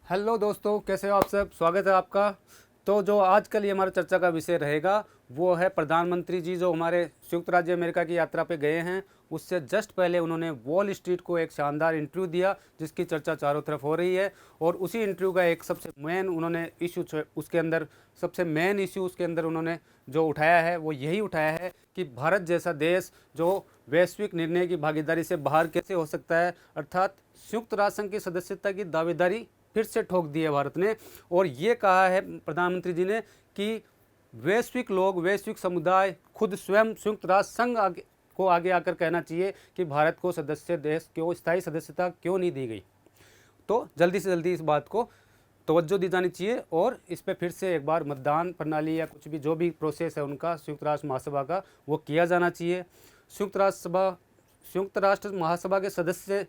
Hello दोस्तों, कैसे हो आप सब। स्वागत है आपका। तो जो आजकल ये हमारा चर्चा का विषय रहेगा वो है प्रधानमंत्री जी जो हमारे संयुक्त राज्य अमेरिका की यात्रा पे गए हैं। उससे जस्ट पहले उन्होंने वॉल स्ट्रीट को एक शानदार इंटरव्यू दिया जिसकी चर्चा चारों तरफ हो रही है। और उसी इंटरव्यू का एक सबसे मेन उन्होंने इशू उसके अंदर सबसे मेन इशू उसके अंदर उन्होंने जो उठाया है वो यही उठाया है कि भारत जैसा देश जो वैश्विक निर्णय की भागीदारी से बाहर कैसे हो सकता है, अर्थात संयुक्त राष्ट्र संघ की सदस्यता की दावेदारी फिर से ठोक दी है भारत ने। और ये कहा है प्रधानमंत्री जी ने कि वैश्विक लोग, वैश्विक समुदाय खुद स्वयं संयुक्त राष्ट्र संघ को आगे आकर कहना चाहिए कि भारत को सदस्य देश क्यों स्थायी सदस्यता क्यों नहीं दी गई। तो जल्दी से जल्दी इस बात को तवज्जो दी जानी चाहिए और इस पर फिर से एक बार मतदान प्रणाली या कुछ भी जो भी प्रोसेस है उनका संयुक्त राष्ट्र महासभा का वो किया जाना चाहिए। संयुक्त राष्ट्र महासभा के सदस्य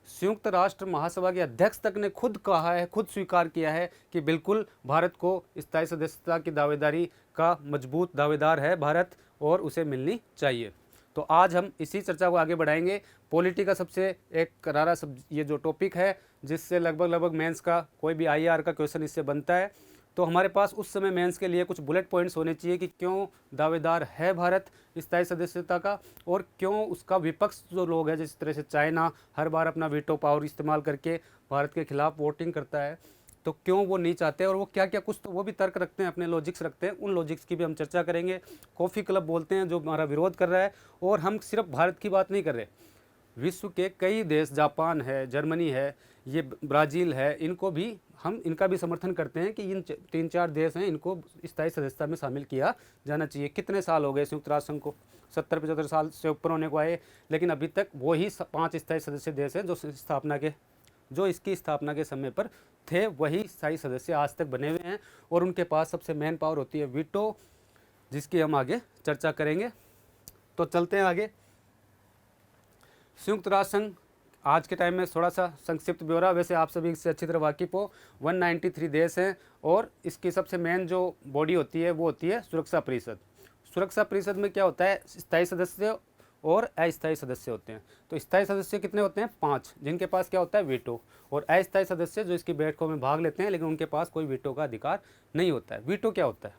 संयुक्त राष्ट्र महासभा के अध्यक्ष तक ने खुद कहा है, खुद स्वीकार किया है कि बिल्कुल भारत को स्थायी सदस्यता की दावेदारी का मजबूत दावेदार है भारत और उसे मिलनी चाहिए। तो आज हम इसी चर्चा को आगे बढ़ाएंगे। पॉलिटी का सबसे एक करारा सब ये जो टॉपिक है जिससे लगभग मेंस का कोई भी आईआर का क्वेश्चन इससे बनता है। तो हमारे पास उस समय मेंस के लिए कुछ बुलेट पॉइंट्स होने चाहिए कि क्यों दावेदार है भारत स्थायी सदस्यता का और क्यों उसका विपक्ष जो लोग हैं जिस तरह से चाइना हर बार अपना वीटो पावर इस्तेमाल करके भारत के खिलाफ वोटिंग करता है, तो क्यों वो नहीं चाहते और वो क्या क्या कुछ तो वो भी तर्क रखते हैं, अपने लॉजिक्स रखते हैं। उन लॉजिक्स की भी हम चर्चा करेंगे। कॉफ़ी क्लब बोलते हैं जो हमारा विरोध कर रहा है, और हम सिर्फ भारत की बात नहीं कर रहे, विश्व के कई देश, जापान है, जर्मनी है, ये ब्राज़ील है, इनको भी हम इनका भी समर्थन करते हैं कि इन 3-4 देश हैं इनको स्थायी सदस्यता में शामिल किया जाना चाहिए। कितने साल हो गए संयुक्त राष्ट्र संघ को, 70-75 साल से ऊपर होने को आए, लेकिन अभी तक वही 5 स्थायी सदस्य देश हैं जो इसकी स्थापना के समय पर थे, वही स्थायी सदस्य आज तक बने हुए हैं। और उनके पास सबसे मेन पावर होती है वीटो, जिसकी हम आगे चर्चा करेंगे। तो चलते हैं आगे। संयुक्त राष्ट्र संघ आज के टाइम में थोड़ा सा संक्षिप्त ब्यौरा, वैसे आप सभी इससे अच्छी तरह वाकिफ हो। 193 देश हैं और इसकी सबसे मेन जो बॉडी होती है वो होती है सुरक्षा परिषद। सुरक्षा परिषद में क्या होता है, स्थायी सदस्य और अस्थायी सदस्य होते हैं। तो स्थायी सदस्य कितने होते हैं, 5, जिनके पास क्या होता है, वीटो। और अस्थायी सदस्य जो इसकी बैठकों में भाग लेते हैं लेकिन उनके पास कोई वीटो का अधिकार नहीं होता है। वीटो क्या होता है,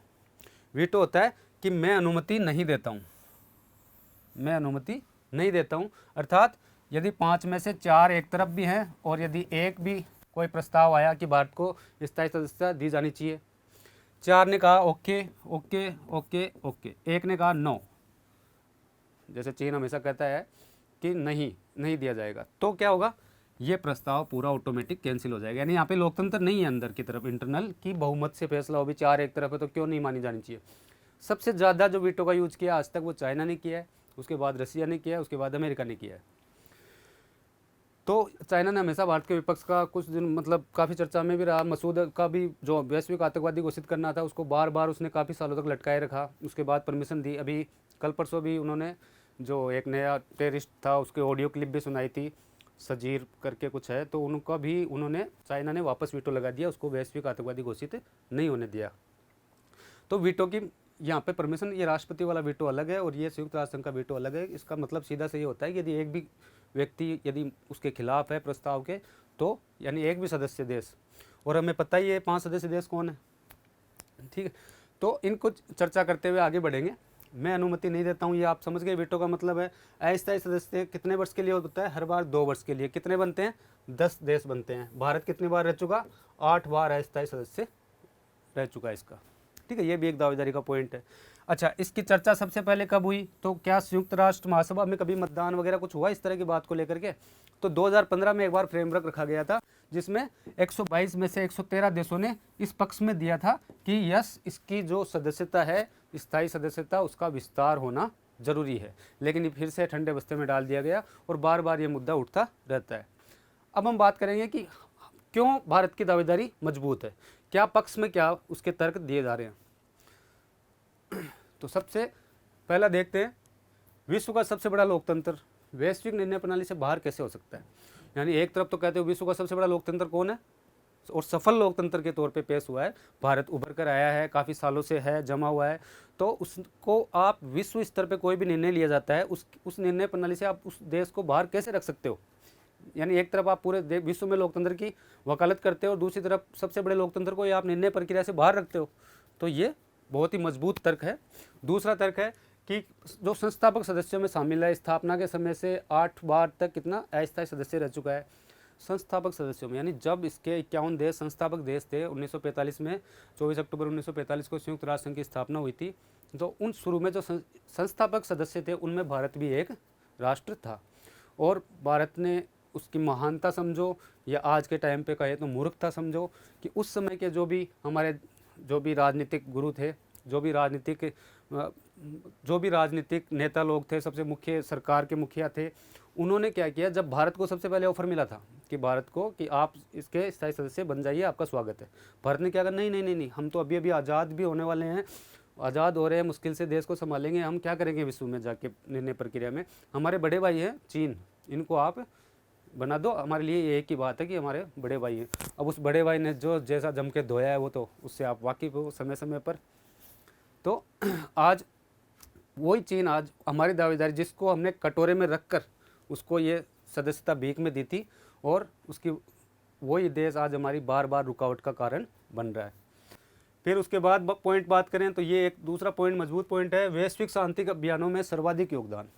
वीटो होता है कि मैं अनुमति नहीं देता हूँ, मैं अनुमति नहीं देता हूँ। अर्थात यदि 5 में से 4 एक तरफ भी हैं और यदि एक भी कोई प्रस्ताव आया कि भारत को स्थायी सदस्यता दी जानी चाहिए, 4 ने कहा ओके ओके ओके ओके, एक ने कहा नो, जैसे चीन हमेशा कहता है कि नहीं दिया जाएगा, तो क्या होगा, ये प्रस्ताव पूरा ऑटोमेटिक कैंसिल हो जाएगा। यानी यहाँ पे लोकतंत्र नहीं है अंदर की तरफ इंटरनल कि बहुमत से फैसला हो भी, 4 एक तरफ है तो क्यों नहीं मानी जानी चाहिए। सबसे ज़्यादा जो वीटो का यूज़ किया आज तक वो चाइना ने किया है, उसके बाद रसिया ने किया है, उसके बाद अमेरिका ने किया है। तो चाइना ने हमेशा भारत के विपक्ष का कुछ दिन मतलब काफ़ी चर्चा में भी रहा। मसूद का भी जो वैश्विक आतंकवादी घोषित करना था उसको बार बार उसने काफ़ी सालों तक लटकाए रखा, उसके बाद परमिशन दी। अभी कल परसों भी उन्होंने जो एक नया टेररिस्ट था उसके ऑडियो क्लिप भी सुनाई थी, सजीर करके कुछ है, तो उनका भी उन्होंने चाइना ने वापस वीटो लगा दिया, उसको वैश्विक आतंकवादी घोषित नहीं होने दिया। तो वीटो की यहाँ पे परमिशन, ये राष्ट्रपति वाला वीटो अलग है और ये संयुक्त राष्ट्र संघ का वीटो अलग है। इसका मतलब सीधा से ये होता है कि यदि एक भी व्यक्ति यदि उसके खिलाफ है प्रस्ताव के, तो यानी एक भी सदस्य देश, और हमें पता ही है 5 सदस्य देश कौन है, ठीक है। तो इनको चर्चा करते हुए आगे बढ़ेंगे। मैं अनुमति नहीं देता हूँ, ये आप समझ गए वीटो का मतलब है। अस्थायी सदस्य कितने वर्ष के लिए होता है, हर बार 2 वर्ष के लिए। कितने बनते हैं, 10 देश बनते हैं। भारत कितनी बार रह चुका, 8 बार अस्थायी सदस्य रह चुका है इसका, ठीक है। ये भी एक दावेदारी का पॉइंट है। अच्छा, इसकी चर्चा सबसे पहले कब हुई, तो क्या संयुक्त राष्ट्र महासभा में कभी मतदान वगैरह कुछ हुआ इस तरह की बात को लेकर के, तो 2015 में एक बार फ्रेमवर्क रखा गया था जिसमें 122 में से 113 देशों ने इस पक्ष में दिया था कि यस, इसकी जो सदस्यता है, स्थायी सदस्यता, उसका विस्तार होना जरूरी है। लेकिन ये फिर से ठंडे बस्ते में डाल दिया गया और बार बार ये मुद्दा उठता रहता है। अब हम बात करेंगे कि क्यों भारत की दावेदारी मजबूत है, क्या पक्ष में क्या उसके तर्क दिए जा रहे हैं। तो सबसे पहला देखते हैं, विश्व का सबसे बड़ा लोकतंत्र वैश्विक निर्णय प्रणाली से बाहर कैसे हो सकता है। यानी एक तरफ तो कहते हो विश्व का सबसे बड़ा लोकतंत्र कौन है, और सफल लोकतंत्र के तौर पे पेश हुआ है भारत, उभर कर आया है, काफ़ी सालों से है, जमा हुआ है। तो उसको आप विश्व स्तर पे कोई भी निर्णय लिया जाता है, उस निर्णय प्रणाली से आप उस देश को बाहर कैसे रख सकते हो। यानी एक तरफ आप पूरे विश्व में लोकतंत्र की वकालत करते हो और दूसरी तरफ सबसे बड़े लोकतंत्र को ये आप निर्णय प्रक्रिया से बाहर रखते हो, तो ये बहुत ही मजबूत तर्क है। दूसरा तर्क है कि जो संस्थापक सदस्यों में शामिल है, स्थापना के समय से 8 बार तक कितना अस्थायी सदस्य रह चुका है संस्थापक सदस्यों में, यानी जब इसके 51 देश संस्थापक देश थे 1945 में, 24 अक्टूबर 1945 को संयुक्त राष्ट्र संघ की स्थापना हुई थी, तो उन शुरू में जो संस्थापक सदस्य थे उनमें भारत भी एक राष्ट्र था। और भारत ने उसकी महानता समझो या आज के टाइम पे कहे तो मूर्खता समझो कि उस समय के जो भी राजनीतिक गुरु थे, जो भी राजनीतिक नेता लोग थे, सबसे मुख्य सरकार के मुखिया थे, उन्होंने क्या किया, जब भारत को सबसे पहले ऑफर मिला था कि भारत को कि आप इसके स्थायी सदस्य बन जाइए, आपका स्वागत है, भारत ने क्या कहा, नहीं नहीं नहीं नहीं, हम तो अभी अभी आज़ाद भी होने वाले हैं, आज़ाद हो रहे हैं, मुश्किल से देश को संभालेंगे, हम क्या करेंगे विश्व में जाके निर्णय प्रक्रिया में, हमारे बड़े भाई हैं चीन, इनको आप बना दो, हमारे लिए ये एक ही बात है कि हमारे बड़े भाई हैं। अब उस बड़े भाई ने जो जैसा जम के धोया है वो तो उससे आप वाकिफ़ हो समय समय पर। तो आज वही चीन आज हमारी दावेदारी, जिसको हमने कटोरे में रख कर उसको ये सदस्यता भीख में दी थी, और उसकी वही देश आज हमारी बार बार रुकावट का कारण बन रहा है। फिर उसके बाद पॉइंट बात करें तो ये एक दूसरा पॉइंट मजबूत पॉइंट है, वैश्विक शांति अभियानों में सर्वाधिक योगदान।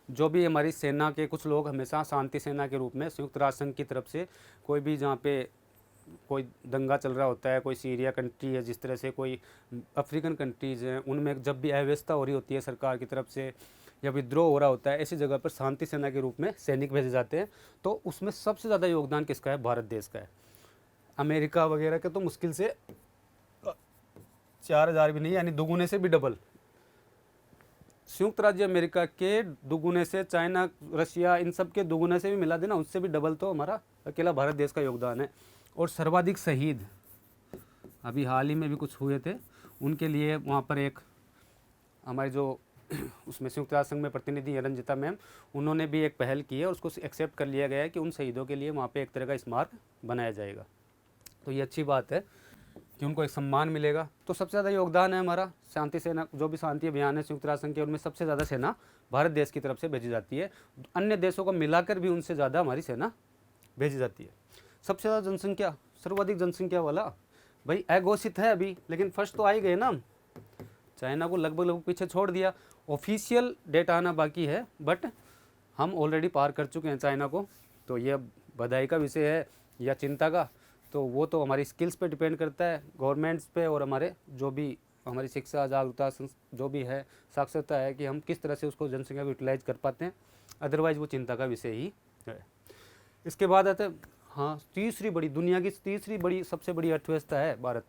जो भी हमारी सेना के कुछ लोग हमेशा शांति सेना के रूप में संयुक्त राष्ट्र संघ की तरफ से कोई भी जहाँ पे कोई दंगा चल रहा होता है, कोई सीरिया कंट्री है, जिस तरह से कोई अफ्रीकन कंट्रीज़ हैं, उनमें जब भी अव्यवस्था हो रही होती है सरकार की तरफ से या विद्रोह हो रहा होता है, ऐसी जगह पर शांति सेना के रूप में सैनिक भेजे जाते हैं। तो उसमें सबसे ज़्यादा योगदान किसका है, भारत देश का है। अमेरिका वगैरह के तो मुश्किल से 4000 भी नहीं, यानी दुगुने से भी डबल, संयुक्त राज्य अमेरिका के दुगुने से, चाइना रशिया इन सब के दुगुने से भी मिला देना, उससे भी डबल तो हमारा अकेला भारत देश का योगदान है। और सर्वाधिक शहीद अभी हाल ही में भी कुछ हुए थे, उनके लिए वहाँ पर एक हमारे जो उसमें संयुक्त राष्ट्र संघ में प्रतिनिधि रंजिता मैम, उन्होंने भी एक पहल की है और उसको एक्सेप्ट कर लिया गया है कि उन शहीदों के लिए वहाँ पे एक तरह का स्मारक बनाया जाएगा। तो ये अच्छी बात है कि उनको एक सम्मान मिलेगा। तो सबसे ज़्यादा योगदान है हमारा शांति सेना, जो भी शांति अभियान है संयुक्त राष्ट्र संघ के, उनमें सबसे ज़्यादा सेना भारत देश की तरफ से भेजी जाती है। अन्य देशों को मिलाकर भी उनसे ज़्यादा हमारी सेना भेजी जाती है। सबसे ज़्यादा जनसंख्या, सर्वाधिक जनसंख्या वाला भाई अघोषित है अभी, लेकिन फर्स्ट तो आ ही गए ना। चाइना को लगभग पीछे छोड़ दिया, ऑफिशियल डेटा आना बाकी है, बट हम ऑलरेडी पार कर चुके हैं चाइना को। तो ये बधाई का विषय है या चिंता का, तो वो तो हमारी स्किल्स पे डिपेंड करता है, गवर्नमेंट्स पे, और हमारे जो भी हमारी शिक्षा जागरूकता जो भी है, साक्षरता है, कि हम किस तरह से उसको जनसंख्या को यूटिलाइज कर पाते हैं। अदरवाइज वो चिंता का विषय ही है। इसके बाद आते हैं हाँ, तीसरी बड़ी, दुनिया की तीसरी बड़ी सबसे बड़ी अर्थव्यवस्था है भारत।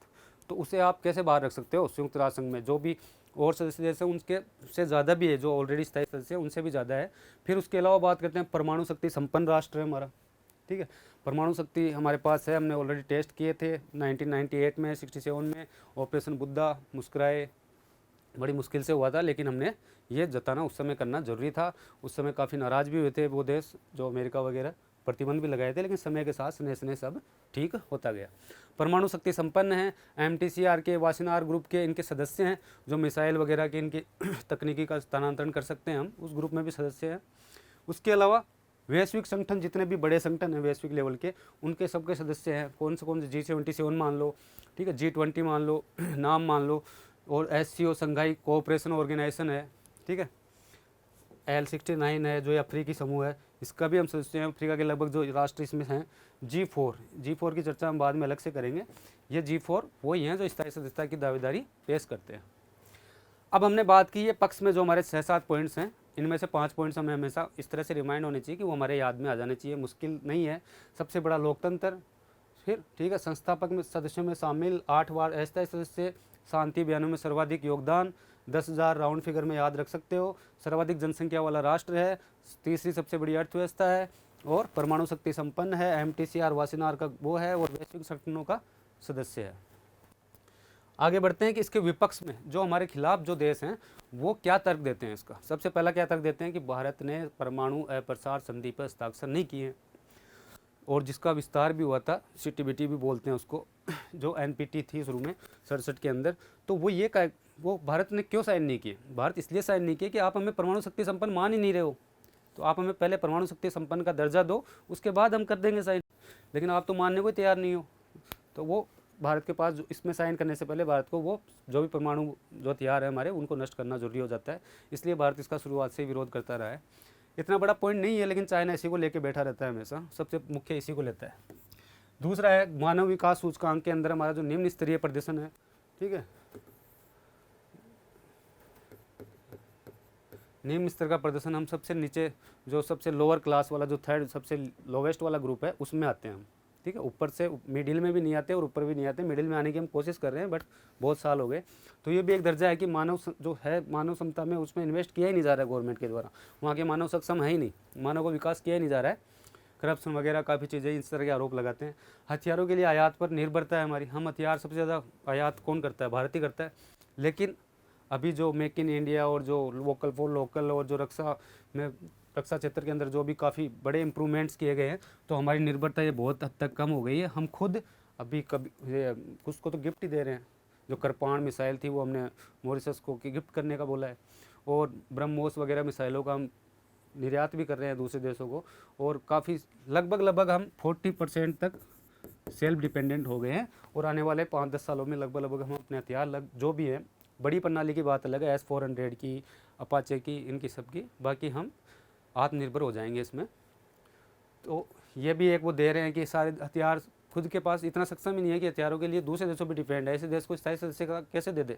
तो उसे आप कैसे बाहर रख सकते हो संयुक्त राष्ट्र संघ में? जो भी और सदस्य देश हैं उनके से ज़्यादा भी है, जो ऑलरेडी स्थायी सदस्य हैं उनसे भी ज़्यादा है। फिर उसके अलावा बात करते हैं, परमाणु शक्ति संपन्न राष्ट्र है हमारा, ठीक है। परमाणु शक्ति हमारे पास है, हमने ऑलरेडी टेस्ट किए थे 1998 में, 67 में ऑपरेशन बुद्धा, मुस्कुराए, बड़ी मुश्किल से हुआ था, लेकिन हमने ये जताना उस समय करना ज़रूरी था। उस समय काफ़ी नाराज़ भी हुए थे वो देश, जो अमेरिका वगैरह, प्रतिबंध भी लगाए थे, लेकिन समय के साथ स्नेह स्नेह सब ठीक होता गया। परमाणु शक्ति संपन्न है, MTCR के वाशिनार ग्रुप के इनके सदस्य हैं, जो मिसाइल वगैरह के इनकी तकनीकी का स्थानांतरण कर सकते हैं, हम उस ग्रुप में भी सदस्य हैं। उसके अलावा वैश्विक संगठन, जितने भी बड़े संगठन हैं वैश्विक लेवल के, उनके सबके सदस्य हैं। कौन से G77 मान लो, ठीक है, G20 मान लो, नाम मान लो, और SCO संघाई कोऑपरेशन ऑर्गेनाइजेशन है, ठीक है, L69 है, जो ये अफ्रीकी समूह है, इसका भी हम सदस्य हैं। अफ्रीका के लगभग जो राष्ट्र इसमें हैं। G4 की चर्चा हम बाद में अलग से करेंगे। ये G4 वही हैं जो स्थायी सदस्यता की दावेदारी पेश करते हैं। अब हमने बात की है पक्ष में जो हमारे 6-7 पॉइंट्स हैं, इनमें से 5 पॉइंट्स हमें हमेशा इस तरह से रिमाइंड होने चाहिए कि वो हमारे याद में आ जाने चाहिए, मुश्किल नहीं है। सबसे बड़ा लोकतंत्र, फिर ठीक है, संस्थापक में सदस्यों में शामिल 8 बार अस्थायी सदस्य, शांति अभियानों में सर्वाधिक योगदान, 10,000 राउंड फिगर में याद रख सकते हो, सर्वाधिक जनसंख्या वाला राष्ट्र है, तीसरी सबसे बड़ी अर्थव्यवस्था है, और परमाणु शक्ति संपन्न है, MTCR वाशिनार का वो है, और वैश्विक संगठनों का सदस्य है। आगे बढ़ते हैं कि इसके विपक्ष में जो हमारे खिलाफ जो देश हैं वो क्या तर्क देते हैं इसका। सबसे पहला क्या तर्क देते हैं कि भारत ने परमाणु अप्रसार संधि पर हस्ताक्षर नहीं किए, और जिसका विस्तार भी हुआ था, CTBT भी बोलते हैं उसको, जो NPT थी शुरू में 67 के अंदर। तो वो भारत ने क्यों साइन नहीं किए? भारत इसलिए साइन नहीं किए कि आप हमें परमाणु शक्ति संपन्न मान ही नहीं रहे हो, तो आप हमें पहले परमाणु शक्ति संपन्न का दर्जा दो, उसके बाद हम कर देंगे साइन। लेकिन आप तो मानने को ही तैयार नहीं हो। तो वो भारत के पास जो इसमें साइन करने से पहले भारत को वो जो भी परमाणु जो हथियार है हमारे उनको नष्ट करना जरूरी हो जाता है। इसलिए भारत इसका शुरुआत से ही विरोध करता रहा है। इतना बड़ा पॉइंट नहीं है, लेकिन चाइना इसी को लेके बैठा रहता है हमेशा, सबसे मुख्य इसी को लेता है। दूसरा है मानव विकास सूचकांक के अंदर हमारा जो निम्न स्तरीय प्रदर्शन है, ठीक है, निम्न स्तर का प्रदर्शन हम सबसे नीचे जो सबसे लोअर क्लास वाला जो थर्ड सबसे लोवेस्ट वाला ग्रुप है उसमें आते हैं हम, ठीक है। ऊपर से मिडिल में भी नहीं आते और ऊपर भी नहीं आते, मिडिल में आने की हम कोशिश कर रहे हैं, बट बहुत साल हो गए। तो ये भी एक दर्जा है कि मानव जो है मानव क्षमता में उसमें इन्वेस्ट किया ही नहीं जा रहा है गवर्नमेंट के द्वारा, वहाँ के मानव सक्षम है ही नहीं, मानव को विकास किया ही नहीं जा रहा है। करप्शन वगैरह काफ़ी चीज़ें इस तरह के आरोप लगाते हैं। हथियारों के लिए आयात पर निर्भरता है हमारी, हम हथियार सबसे ज़्यादा आयात कौन करता है, भारत ही करता है। लेकिन अभी जो मेक इन इंडिया और जो वोकल फॉर लोकल और जो रक्षा क्षेत्र के अंदर जो भी काफ़ी बड़े इम्प्रूवमेंट्स किए गए हैं, तो हमारी निर्भरता ये बहुत हद तक कम हो गई है। हम खुद अभी कभी कुछ को तो गिफ्ट ही दे रहे हैं, जो करपाण मिसाइल थी वो हमने मॉरिशस को गिफ्ट करने का बोला है, और ब्रह्मोस वगैरह मिसाइलों का हम निर्यात भी कर रहे हैं दूसरे देशों को, और काफ़ी लगभग हम 40% तक सेल्फ डिपेंडेंट हो गए हैं। और आने वाले 5-10 सालों में लगभग हम अपने हथियार जो भी है, बड़ी प्रणाली की बात अलग है, S-400 की, अपाचे की, इनकी सबकी, बाकी हम आत्मनिर्भर हो जाएंगे इसमें। तो ये भी एक वो दे रहे हैं कि सारे हथियार खुद के पास इतना सक्षम ही नहीं है कि हथियारों के लिए दूसरे देशों पर डिपेंड है। ऐसे देश को स्थायी सदस्य का कैसे दे दे।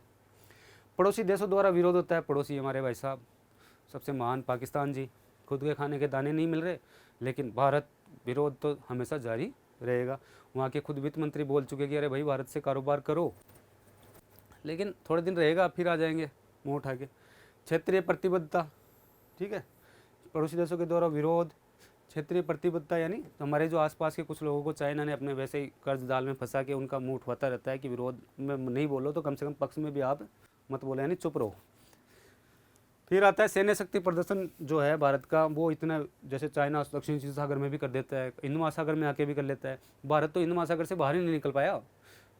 पड़ोसी देशों द्वारा विरोध होता है। पड़ोसी हमारे भाई साहब सबसे महान पाकिस्तान जी, खुद के खाने के दाने नहीं मिल रहे, लेकिन भारत विरोध तो हमेशा जारी रहेगा। वहाँ के खुद वित्त मंत्री बोल चुके कि अरे भाई भारत से कारोबार करो, लेकिन थोड़े दिन रहेगा फिर आ जाएंगे मुँह उठा के। क्षेत्रीय प्रतिबद्धता, ठीक है, पड़ोसी देशों के द्वारा विरोध, क्षेत्रीय प्रतिबद्धता यानी हमारे जो आसपास के कुछ लोगों को चाइना ने अपने वैसे ही कर्ज दाल में फंसा के उनका मुंह उठवाता रहता है कि विरोध में नहीं बोलो तो कम से कम पक्ष में भी आप मत बोलो, यानी चुप रहो। फिर आता है सैन्य शक्ति प्रदर्शन जो है भारत का, वो इतना जैसे चाइना दक्षिण चीन सागर में भी कर देता है, हिंद महासागर में आके भी कर लेता है। भारत तो हिंद महासागर से बाहर ही नहीं निकल पाया,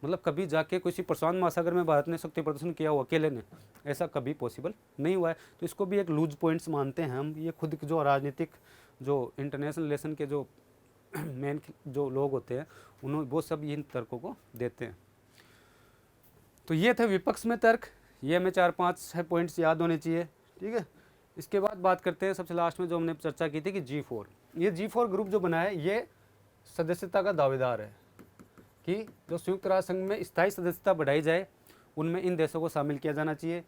मतलब कभी जाके किसी प्रशांत महासागर में भारत ने शक्ति प्रदर्शन किया हो अकेले ने, ऐसा कभी पॉसिबल नहीं हुआ है। तो इसको भी एक लूज पॉइंट्स मानते हैं हम। ये खुद जो राजनीतिक जो इंटरनेशनल रिलेशन के जो मेन जो लोग होते हैं उन्होंने वो सब इन तर्कों को देते हैं। तो ये थे विपक्ष में तर्क, ये हमें 4-5 पॉइंट्स याद होने चाहिए, ठीक है। इसके बाद बात करते हैं सबसे लास्ट में जो हमने चर्चा की थी कि G4, ये G4 ग्रुप जो बना है ये सदस्यता का दावेदार है कि जो संयुक्त राष्ट्र संघ में स्थायी सदस्यता बढ़ाई जाए, उनमें इन देशों को शामिल किया जाना चाहिए।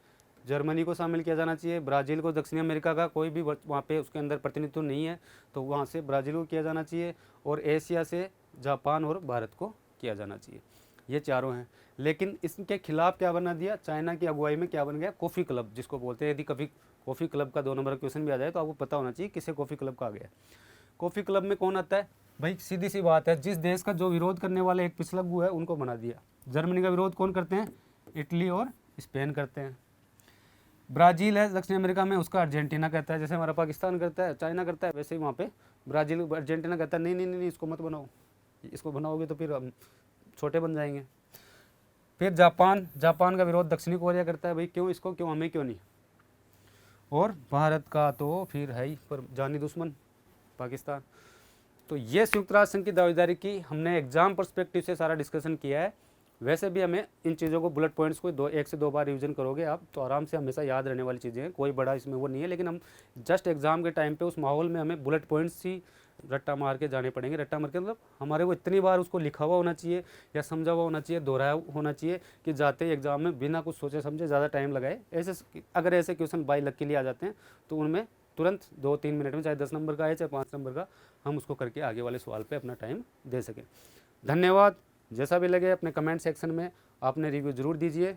जर्मनी को शामिल किया जाना चाहिए, ब्राज़ील को, दक्षिण अमेरिका का कोई भी वहाँ पे उसके अंदर प्रतिनिधित्व नहीं है तो वहाँ से ब्राज़ील को किया जाना चाहिए, और एशिया से जापान और भारत को किया जाना चाहिए। ये चारों हैं। लेकिन इसके खिलाफ क्या बना दिया, चाइना की अगुवाई में क्या बन गया, कॉफ़ी क्लब जिसको बोलते हैं। यदि कभी कॉफ़ी क्लब का 2 नंबर क्वेश्चन भी आ जाए तो आपको पता होना चाहिए किसे कॉफ़ी क्लब कहा गया। कॉफ़ी क्लब में कौन आता है भाई, सीधी सी बात है, जिस देश का जो विरोध करने वाला एक पिछलग्गू है उनको बना दिया। जर्मनी का विरोध कौन करते हैं, इटली और स्पेन करते हैं। ब्राज़ील है दक्षिण अमेरिका में, उसका अर्जेंटीना कहता है, जैसे हमारा पाकिस्तान करता है, चाइना करता है, वैसे ही वहाँ पे ब्राज़ील अर्जेंटीना कहता है नहीं नहीं नहीं इसको मत बनाओ, इसको बनाओगे तो फिर हम छोटे बन जाएंगे। फिर जापान का विरोध दक्षिणी कोरिया करता है, भाई क्यों इसको, क्यों हमें, क्यों नहीं। और भारत का तो फिर है ही पर जानी दुश्मन पाकिस्तान। तो ये संयुक्त राष्ट्र संघ की दावेदारी की हमने एग्जाम पर्सपेक्टिव से सारा डिस्कशन किया है। वैसे भी हमें इन चीज़ों को बुलेट पॉइंट्स को 1 से 2 बार रिवीजन करोगे आप तो आराम से हमेशा याद रहने वाली चीज़ें हैं, कोई बड़ा इसमें वो नहीं है। लेकिन हम जस्ट एग्जाम के टाइम पे उस माहौल में हमें बुलेट पॉइंट्स ही रट्टा मार के जाने पड़ेंगे। रट्टा मार के मतलब हमारे वो इतनी बार उसको लिखा हुआ होना चाहिए या समझा हुआ होना चाहिए, दोहराया होना चाहिए कि जाते ही एग्जाम में बिना कुछ सोचे समझे ज़्यादा टाइम लगाए। ऐसे अगर ऐसे क्वेश्चन बाई लक के लिए आ जाते हैं तो उनमें तुरंत 2-3 मिनट में, चाहे 10 नंबर का है चाहे 5 नंबर का, हम उसको करके आगे वाले सवाल पे अपना टाइम दे सकें। धन्यवाद। जैसा भी लगे अपने कमेंट सेक्शन में आपने रिव्यू ज़रूर दीजिए।